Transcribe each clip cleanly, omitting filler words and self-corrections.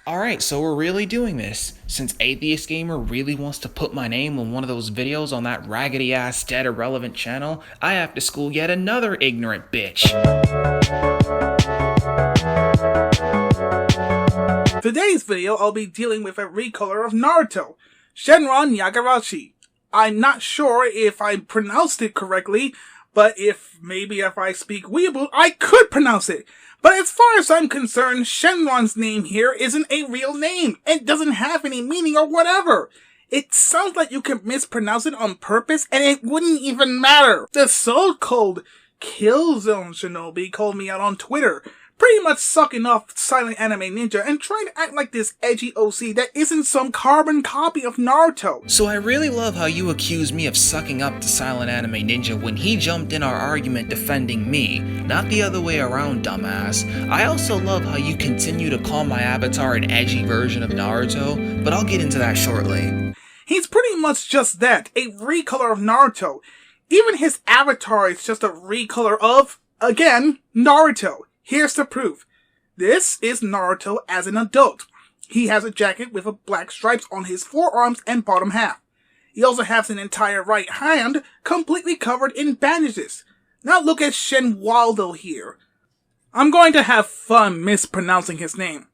Alright, so we're really doing this. Since Atheist Gamer really wants to put my name on one of those videos on that raggedy ass dead irrelevant channel, I have to school yet another ignorant bitch. Today's video I'll be dealing with a recolor of Naruto, Shenron Yagarashi. I'm not sure if I pronounced it correctly, but if I speak weeaboo, I could pronounce it. But as far as I'm concerned, Shenron's name here isn't a real name, and doesn't have any meaning or whatever. It sounds like you can mispronounce it on purpose, and it wouldn't even matter. The so-called Killzone Shinobi called me out on Twitter, pretty much sucking off Silent Anime Ninja and trying to act like this edgy OC that isn't some carbon copy of Naruto. So I really love how you accuse me of sucking up to Silent Anime Ninja when he jumped in our argument defending me, not the other way around, dumbass. I also love how you continue to call my avatar an edgy version of Naruto, but I'll get into that shortly. He's pretty much just that, a recolor of Naruto. Even his avatar is just a recolor of, again, Naruto. Here's the proof. This is Naruto as an adult. He has a jacket with black stripes on his forearms and bottom half. He also has an entire right hand completely covered in bandages. Now look at Shen Waldo here. I'm going to have fun mispronouncing his name.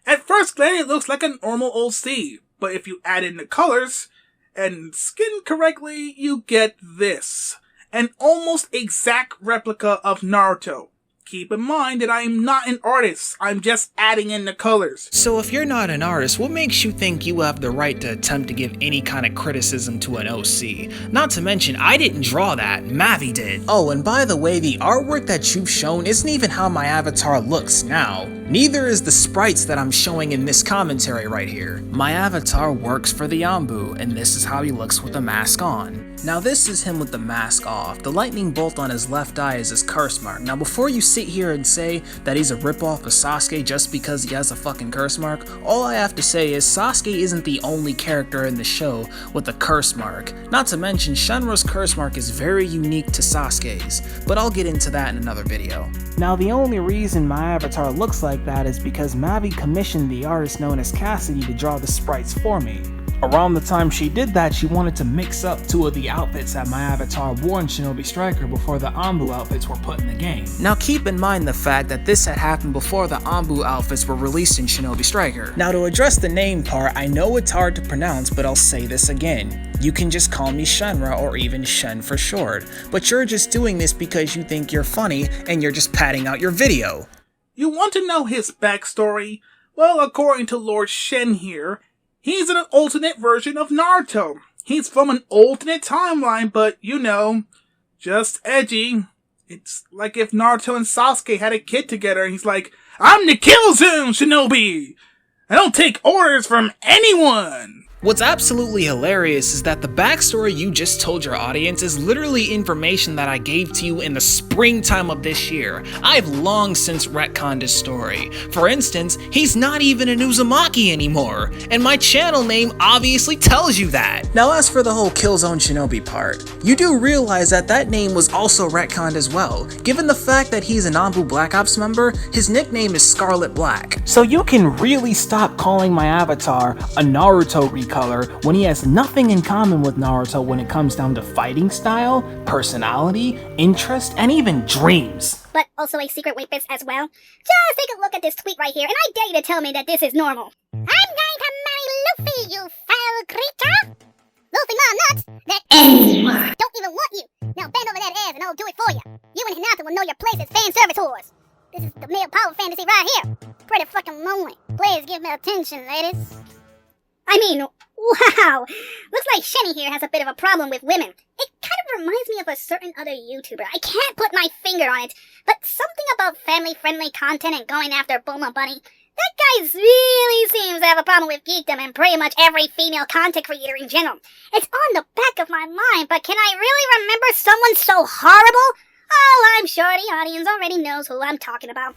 At first glance it looks like a normal old C, but if you add in the colors and skin correctly, you get this. An almost exact replica of Naruto. Keep in mind that I am not an artist, I'm just adding in the colors. So if you're not an artist, what makes you think you have the right to attempt to give any kind of criticism to an OC? Not to mention, I didn't draw that, Mavi did. Oh, and by the way, the artwork that you've shown isn't even how my avatar looks now. Neither is the sprites that I'm showing in this commentary right here. My avatar works for the Anbu, and this is how he looks with the mask on. Now this is him with the mask off. The lightning bolt on his left eye is his curse mark. Now before you sit here and say that he's a ripoff of Sasuke just because he has a fucking curse mark, all I have to say is Sasuke isn't the only character in the show with a curse mark. Not to mention Shenron's curse mark is very unique to Sasuke's, but I'll get into that in another video. Now the only reason my avatar looks like that is because Mavi commissioned the artist known as Cassidy to draw the sprites for me. Around the time she did that, she wanted to mix up two of the outfits that my avatar wore in Shinobi Striker before the Anbu outfits were put in the game. Now keep in mind the fact that this had happened before the Anbu outfits were released in Shinobi Striker. Now to address the name part, I know it's hard to pronounce, but I'll say this again. You can just call me Shenra or even Shen for short, but you're just doing this because you think you're funny and you're just padding out your video. You want to know his backstory? Well, according to Lord Shen here, he's an alternate version of Naruto. He's from an alternate timeline, but you know, just edgy. It's like if Naruto and Sasuke had a kid together and he's like, I'm the Killzone Shinobi! I don't take orders from anyone! What's absolutely hilarious is that the backstory you just told your audience is literally information that I gave to you in the springtime of this year. I've long since retconned his story. For instance, he's not even an Uzumaki anymore, and my channel name obviously tells you that. Now as for the whole Killzone Shinobi part, you do realize that that name was also retconned as well. Given the fact that he's an Anbu Black Ops member, his nickname is Scarlet Black. So you can really stop calling my avatar a Naruto recolor when he has nothing in common with Naruto when it comes down to fighting style, personality, interest, and even dreams. But also a secret rapist as well? Just take a look at this tweet right here, and I dare you to tell me that this is normal. I'm going to marry Luffy, you foul creature! Luffy, no, I'm not! That anyone don't even want you! Now bend over that ass and I'll do it for you! You and Hinata will know your place as fan service whores! This is the male power fantasy right here! Pretty fucking lonely. Please give me attention, ladies. I mean, wow! Looks like Shenny here has a bit of a problem with women. It kind of reminds me of a certain other YouTuber. I can't put my finger on it, but something about family-friendly content and going after Bulma Bunny. That guy really seems to have a problem with geekdom and pretty much every female content creator in general. It's on the back of my mind, but can I really remember someone so horrible? Oh, I'm sure the audience already knows who I'm talking about.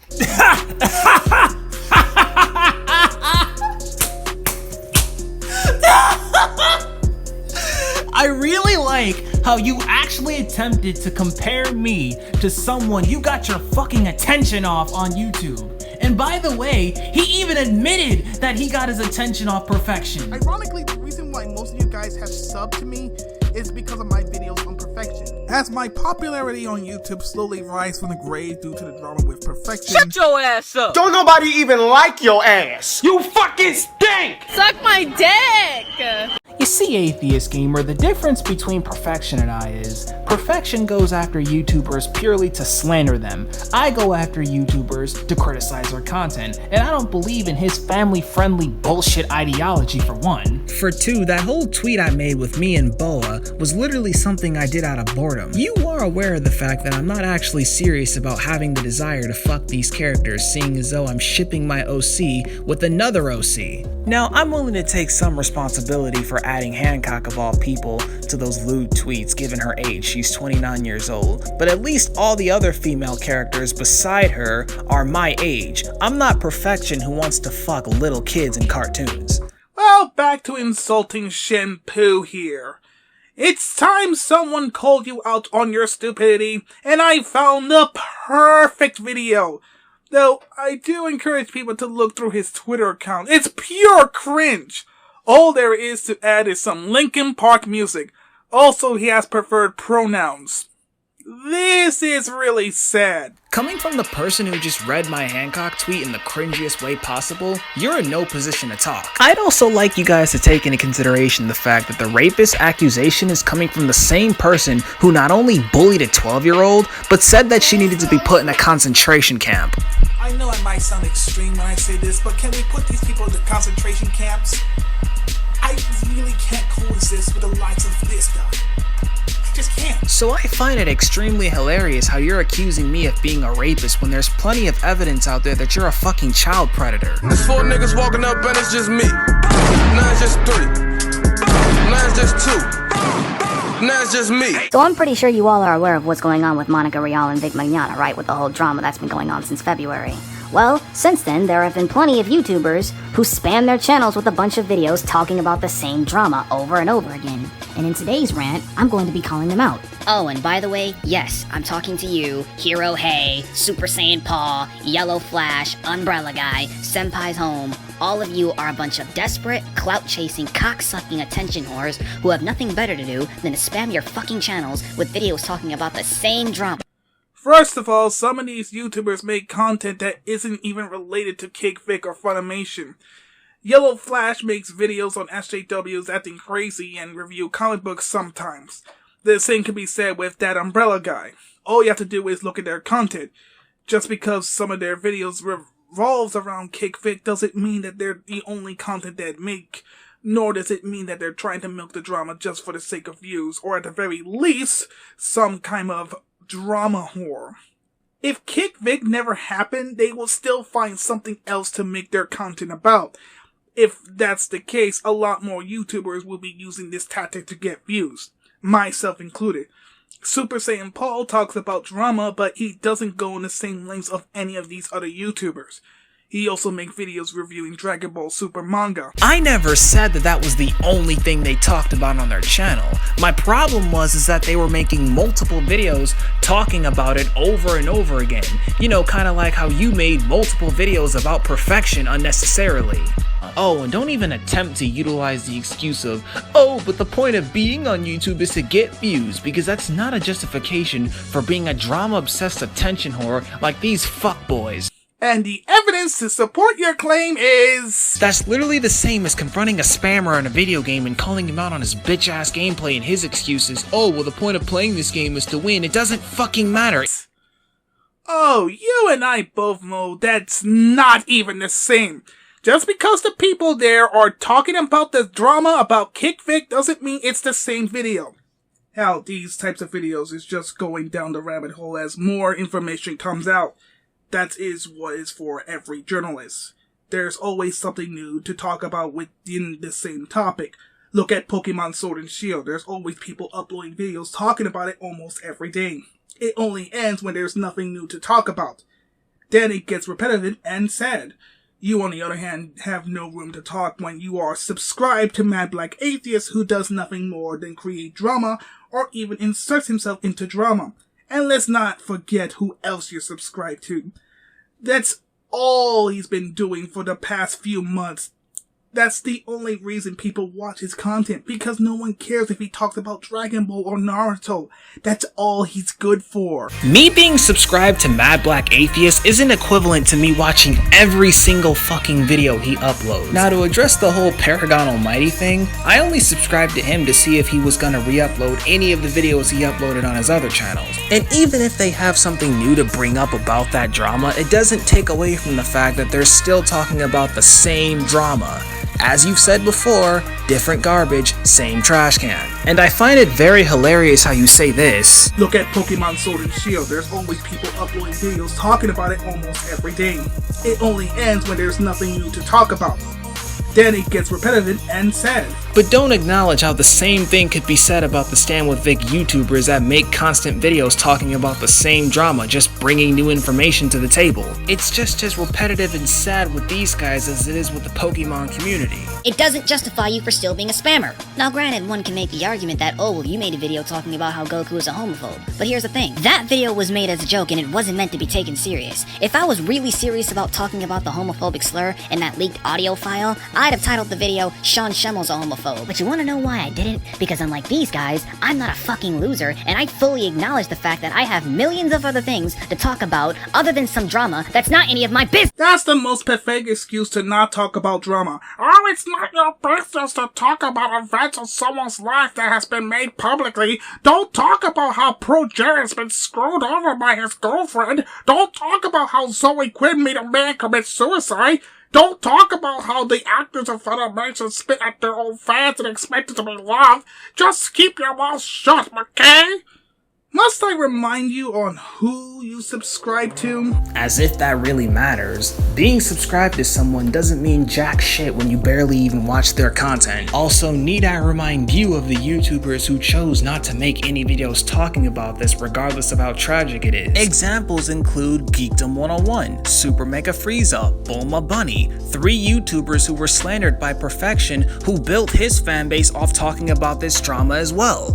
I really like how you actually attempted to compare me to someone you got your fucking attention off on YouTube. And by the way, he even admitted that he got his attention off perfection. Ironically, the reason why most of you guys have subbed to me is because of my videos on perfection. As my popularity on YouTube slowly rises from the grave due to the drama with perfection. Shut your ass up! Don't nobody even like your ass! You fucking stink! Suck my dick! You see, Atheist Gamer, the difference between Perfection and I is, Perfection goes after YouTubers purely to slander them. I go after YouTubers to criticize their content, and I don't believe in his family-friendly bullshit ideology for one. For two, that whole tweet I made with me and Boa was literally something I did out of boredom. You are aware of the fact that I'm not actually serious about having the desire to fuck these characters, seeing as though I'm shipping my OC with another OC. Now, I'm willing to take some responsibility for adding Hancock of all people to those lewd tweets given her age. She's 29 years old. But at least all the other female characters beside her are my age. I'm not Perfection who wants to fuck little kids in cartoons. Well, back to insulting shampoo here. It's time someone called you out on your stupidity, and I found the perfect video. Though, I do encourage people to look through his Twitter account. It's pure cringe. All there is to add is some Linkin Park music. Also, he has preferred pronouns. This is really sad. Coming from the person who just read my Hancock tweet in the cringiest way possible, you're in no position to talk. I'd also like you guys to take into consideration the fact that the rapist accusation is coming from the same person who not only bullied a 12-year-old, but said that she needed to be put in a concentration camp. I know I might sound extreme when I say this, but can we put these people into concentration camps? I really can't coexist with the likes of this guy. I just can't. So I find it extremely hilarious how you're accusing me of being a rapist when there's plenty of evidence out there that you're a fucking child predator. There's 4 niggas walking up and it's just me. Now it's just 3. Now it's just 2. Now it's just me. So I'm pretty sure you all are aware of what's going on with Monica Rial and Vic Mignogna, right? With the whole drama that's been going on since February. Well, since then, there have been plenty of YouTubers who spam their channels with a bunch of videos talking about the same drama over and over again. And in today's rant, I'm going to be calling them out. Oh, and by the way, yes, I'm talking to you, Hero Hey, Super Saiyan Paw, Yellow Flash, Umbrella Guy, Senpai's Home. All of you are a bunch of desperate, clout-chasing, cock-sucking attention whores who have nothing better to do than to spam your fucking channels with videos talking about the same drama. First of all, some of these YouTubers make content that isn't even related to Kick Vic or Funimation. Yellow Flash makes videos on SJWs acting crazy and review comic books sometimes. The same can be said with that Umbrella Guy. All you have to do is look at their content. Just because some of their videos revolves around Kick Vic doesn't mean that they're the only content they make, nor does it mean that they're trying to milk the drama just for the sake of views, or at the very least, some kind of drama whore. If Kick Vic never happened, they will still find something else to make their content about. If that's the case, a lot more YouTubers will be using this tactic to get views, myself included. Super Saiyan Paul talks about drama, but he doesn't go in the same lengths of any of these other YouTubers. He also makes videos reviewing Dragon Ball Super manga. I never said that that was the only thing they talked about on their channel. My problem is that they were making multiple videos talking about it over and over again. You know, kind of like how you made multiple videos about perfection unnecessarily. Oh, and don't even attempt to utilize the excuse of, oh, but the point of being on YouTube is to get views, because that's not a justification for being a drama-obsessed attention whore like these fuckboys. And the evidence to support your claim is... That's literally the same as confronting a spammer in a video game and calling him out on his bitch-ass gameplay, and his excuse is, oh, well, the point of playing this game is to win. It doesn't fucking matter. Oh, you and I both know that's not even the same. Just because the people there are talking about the drama about Kick Vic doesn't mean it's the same video. Hell, these types of videos is just going down the rabbit hole as more information comes out. That is what is for every journalist. There's always something new to talk about within the same topic. Look at Pokemon Sword and Shield. There's always people uploading videos talking about it almost every day. It only ends when there's nothing new to talk about. Then it gets repetitive and sad. You, on the other hand, have no room to talk when you are subscribed to Mad Black Atheist, who does nothing more than create drama or even inserts himself into drama. And let's not forget who else you're subscribed to. That's all he's been doing for the past few months. That's the only reason people watch his content, because no one cares if he talks about Dragon Ball or Naruto. That's all he's good for. Me being subscribed to Mad Black Atheist isn't equivalent to me watching every single fucking video he uploads. Now, to address the whole Paragon Almighty thing, I only subscribed to him to see if he was gonna re-upload any of the videos he uploaded on his other channels. And even if they have something new to bring up about that drama, it doesn't take away from the fact that they're still talking about the same drama. As you've said before, different garbage, same trash can. And I find it very hilarious how you say this. Look at Pokemon Sword and Shield. There's always people uploading videos talking about it almost every day. It only ends when there's nothing new to talk about. Then it gets repetitive and sad. But don't acknowledge how the same thing could be said about the Stand With Vic YouTubers that make constant videos talking about the same drama, just bringing new information to the table. It's just as repetitive and sad with these guys as it is with the Pokemon community. It doesn't justify you for still being a spammer. Now granted, one can make the argument that, oh, well, you made a video talking about how Goku is a homophobe. But here's the thing, that video was made as a joke and it wasn't meant to be taken serious. If I was really serious about talking about the homophobic slur in that leaked audio file, I'd have titled the video, Sean Schemmel's a homophobe. But you wanna know why I didn't? Because unlike these guys, I'm not a fucking loser, and I fully acknowledge the fact that I have millions of other things to talk about other than some drama that's not any of my business. That's the most pathetic excuse to not talk about drama. Oh, it's not your business to talk about events of someone's life that has been made publicly. Don't talk about how Pro Jerry's been screwed over by his girlfriend. Don't talk about how Zoe Quinn made a man commit suicide. Don't talk about how the actors of Funimation spit at their own fans and expect it to be loved. Just keep your mouth shut, okay? Must I remind you on who you subscribe to? As if that really matters. Being subscribed to someone doesn't mean jack shit when you barely even watch their content. Also, need I remind you of the YouTubers who chose not to make any videos talking about this regardless of how tragic it is. Examples include Geekdom 101, Super Mega Frieza, Bulma Bunny, 3 YouTubers who were slandered by Perfection who built his fanbase off talking about this drama as well.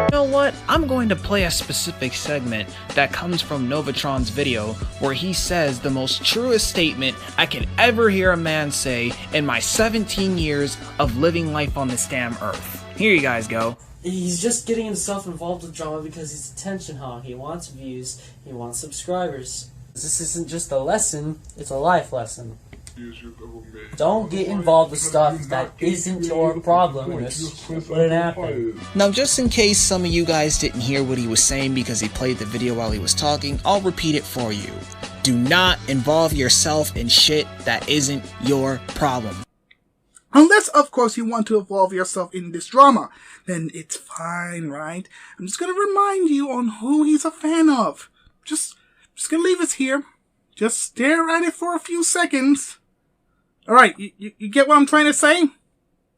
You know what? I'm going to play a specific segment that comes from Novatron's video where he says the most truest statement I could ever hear a man say in my 17 years of living life on this damn earth. Here you guys go. He's just getting himself involved with drama because he's a attention hog. He wants views, he wants subscribers. This isn't just a lesson, it's a life lesson. Don't get involved with stuff that isn't your problem and this wouldn't happen. Now, just in case some of you guys didn't hear what he was saying because he played the video while he was talking, I'll repeat it for you. Do not involve yourself in shit that isn't your problem. Unless, of course, you want to involve yourself in this drama. Then it's fine, right? I'm just gonna remind you on who he's a fan of. Just gonna leave it here. Just stare at it for a few seconds. Alright, you get what I'm trying to say?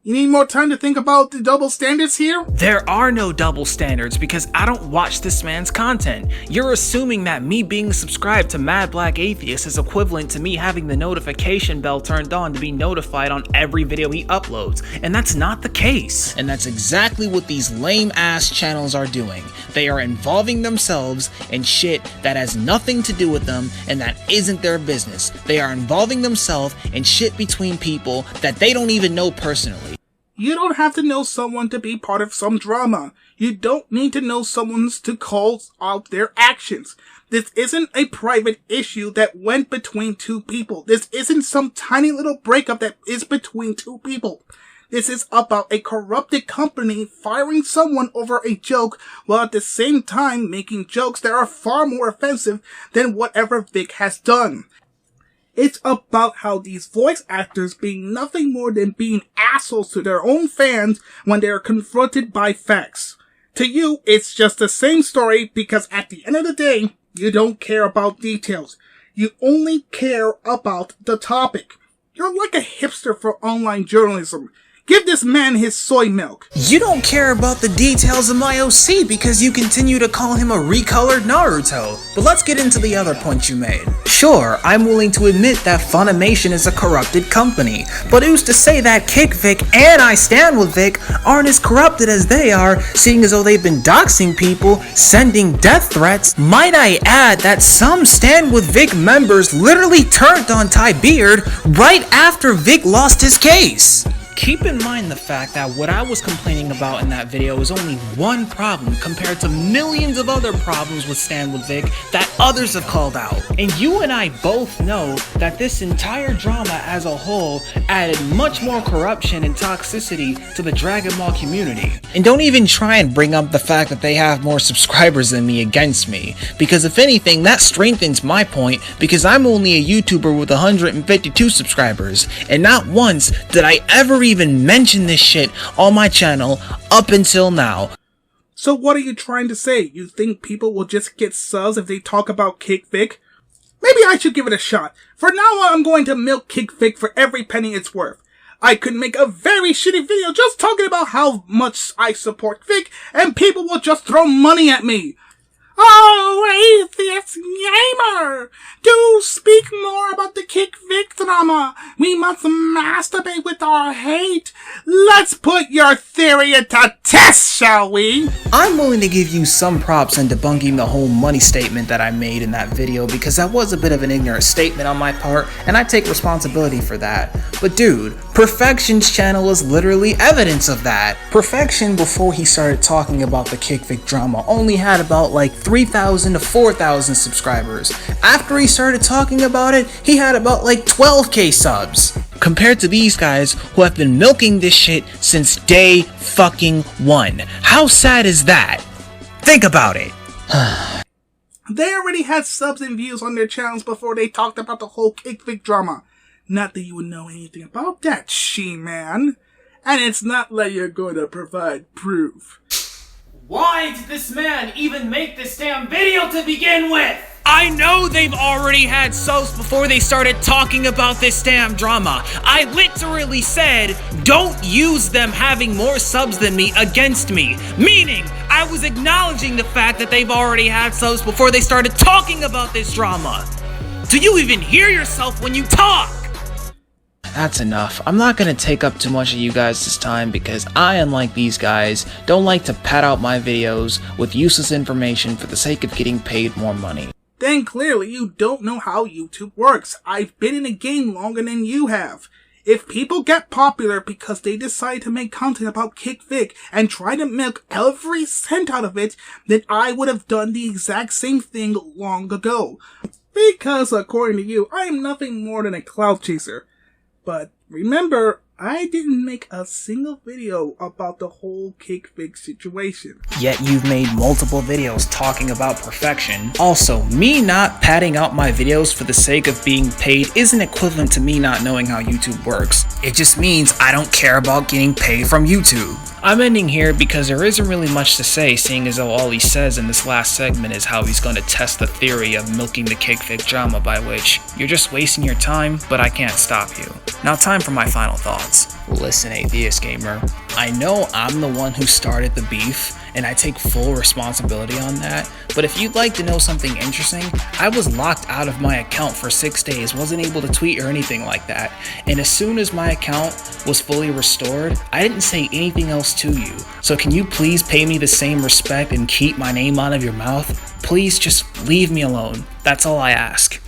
You need more time to think about the double standards here? There are no double standards because I don't watch this man's content. You're assuming that me being subscribed to Mad Black Atheist is equivalent to me having the notification bell turned on to be notified on every video he uploads, and that's not the case. And that's exactly what these lame ass channels are doing. They are involving themselves in shit that has nothing to do with them and that isn't their business. They are involving themselves in shit between people that they don't even know personally. You don't have to know someone to be part of some drama. You don't need to know someone's to call out their actions. This isn't a private issue that went between 2 people. This isn't some tiny little breakup that is between 2 people. This is about a corrupted company firing someone over a joke while at the same time making jokes that are far more offensive than whatever Vic has done. It's about how these voice actors being nothing more than being assholes to their own fans when they are confronted by facts. To you, it's just the same story because at the end of the day, you don't care about details. You only care about the topic. You're like a hipster for online journalism. Give this man his soy milk. You don't care about the details of my OC because you continue to call him a recolored Naruto. But let's get into the other point you made. Sure, I'm willing to admit that Funimation is a corrupted company, but who's to say that Kick Vic and I Stand With Vic aren't as corrupted as they are, seeing as though they've been doxing people, sending death threats? Might I add that some Stand With Vic members literally turned on Ty Beard right after Vic lost his case. Keep in mind the fact that what I was complaining about in that video is only one problem compared to millions of other problems with Stand With Vic that others have called out. And you and I both know that this entire drama as a whole added much more corruption and toxicity to the Dragon Ball community. And don't even try and bring up the fact that they have more subscribers than me against me, because if anything that strengthens my point, because I'm only a YouTuber with 152 subscribers, and not once did I ever even mention this shit on my channel up until now. So what are you trying to say? You think people will just get subs if they talk about Kick Vic? Maybe I should give it a shot. For now on, I'm going to milk Kick Vic for every penny it's worth. I could make a very shitty video just talking about how much I support Vic, and people will just throw money at me. Oh, Atheist Gamer! Do speak more about the Kick Vic drama. We must masturbate with our hate. Let's put your theory into test, shall we? I'm willing to give you some props in debunking the whole money statement that I made in that video, because that was a bit of an ignorant statement on my part, and I take responsibility for that. But dude, Perfection's channel is literally evidence of that. Perfection, before he started talking about the Kick Vic drama, only had about like 3,000 to 4,000 subscribers. After he started talking about it, he had about like 12k subs. Compared to these guys who have been milking this shit since day fucking one. How sad is that? Think about it. They already had subs and views on their channels before they talked about the whole Kick Vic drama. Not that you would know anything about that, She-Man. And it's not like you're going to provide proof. Why did this man even make this damn video to begin with? I know they've already had subs before they started talking about this damn drama. I literally said, don't use them having more subs than me against me. Meaning, I was acknowledging the fact that they've already had subs before they started talking about this drama. Do you even hear yourself when you talk? That's enough. I'm not gonna take up too much of you guys this time because I, unlike these guys, don't like to pad out my videos with useless information for the sake of getting paid more money. Then clearly you don't know how YouTube works. I've been in the game longer than you have. If people get popular because they decide to make content about Kick Vic and try to milk every cent out of it, then I would have done the exact same thing long ago. Because according to you, I am nothing more than a clout chaser. But remember, I didn't make a single video about the whole Kick Vic situation. Yet you've made multiple videos talking about Perfection. Also, me not padding out my videos for the sake of being paid isn't equivalent to me not knowing how YouTube works. It just means I don't care about getting paid from YouTube. I'm ending here because there isn't really much to say, seeing as though all he says in this last segment is how he's going to test the theory of milking the Kick Vic drama, by which you're just wasting your time, but I can't stop you. Now time for my final thoughts. Listen, Atheist Gamer, I know I'm the one who started the beef, and I take full responsibility on that, but if you'd like to know something interesting, I was locked out of my account for 6 days, wasn't able to tweet or anything like that, and as soon as my account was fully restored, I didn't say anything else to you. So can you please pay me the same respect and keep my name out of your mouth? Please just leave me alone. That's all I ask.